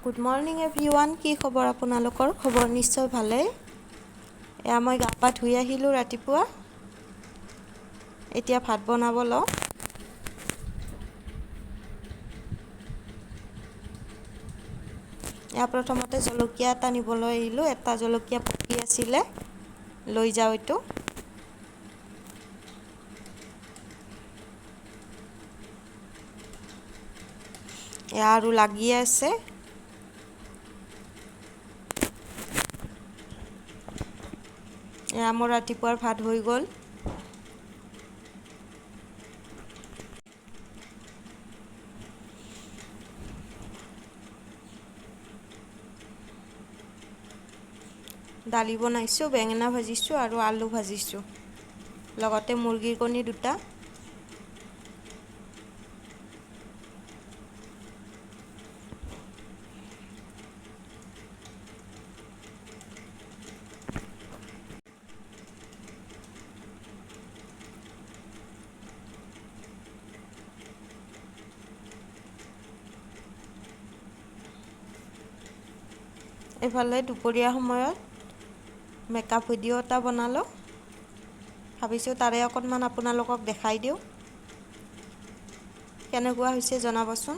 Good morning everyone. কি খবৰ আপোনালোকৰ? খবৰ নিশ্চয় ভালেই। এয়া মই গা পা ধুই আহিলোঁ ৰাতিপুৱা। এতিয়া ভাত বনাব লওঁ। এয়া প্ৰথমতে জলকীয়া এটা নিবলৈ আহিলোঁ। এটা জলকীয়া পকি আছিলে, লৈ যাওঁ এইটো। এয়া আৰু লাগি আছে। এয়া মোৰ ৰাতিপুৱাৰ ভাত হৈ গ'ল। দালি বনাইছোঁ, বেঙেনা ভাজিছোঁ আৰু আলু ভাজিছোঁ, লগতে মুৰ্গীৰ কণী দুটা। এইফালে দুপৰীয়া সময়ত মেকআপ ভিডিঅ' এটা বনালোঁ। ভাবিছোঁ তাৰে অকণমান আপোনালোকক দেখাই দিওঁ। কেনেকুৱা হৈছে জনাবচোন।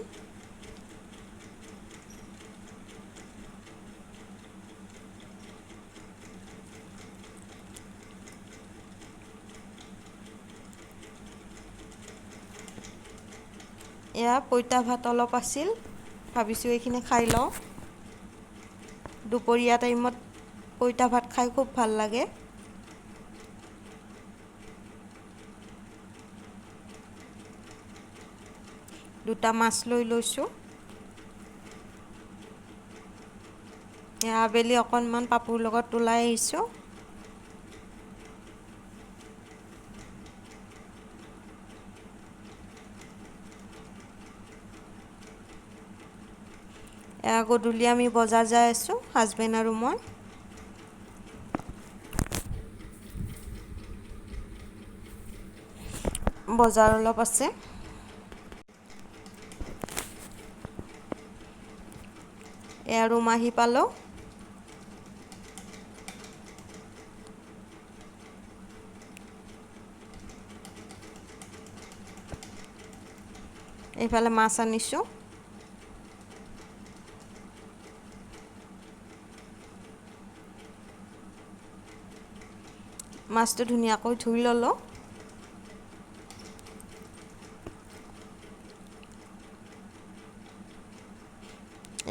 এয়া পইতা ভাত অলপ আছিল, ভাবিছোঁ এইখিনি খাই লওঁ। দুপৰীয়া টাইমত পইতা ভাত খাই খুব ভাল লাগে। দুটা মাছ লৈ লৈছোঁ। এয়া আবেলি অকণমান পাপুৰ লগত ওলাই আহিছোঁ। এয়া গধূলি আমি বজাৰ যাই আছোঁ, হাজবেণ্ড আৰু মই। বজাৰ অলপ আছে। এয়া ৰুম আহি পালোঁ। এইফালে মাছ আনিছোঁ। মাছটো ধুনীয়াকৈ ধুই ল'লোঁ।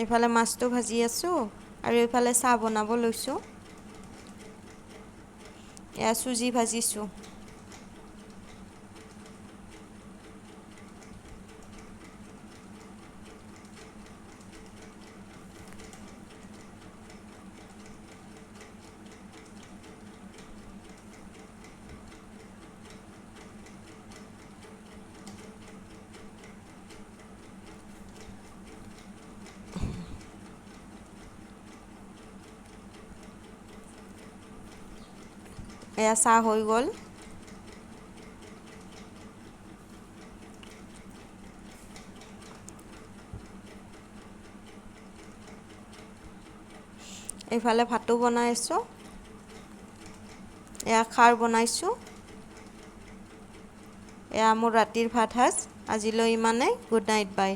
এইফালে মাছটো ভাজি আছোঁ আৰু এইফালে চাহ বনাব লৈছোঁ। এয়া চুজি ভাজিছোঁ। এয়া চাহ হৈ গ'ল। এইফালে ভাতো বনাই আছোঁ। এয়া খাৰ বনাইছোঁ। এয়া মোৰ ৰাতিৰ ভাত সাজ। আজিলৈ ইমানেই। গুড নাইট, বাই।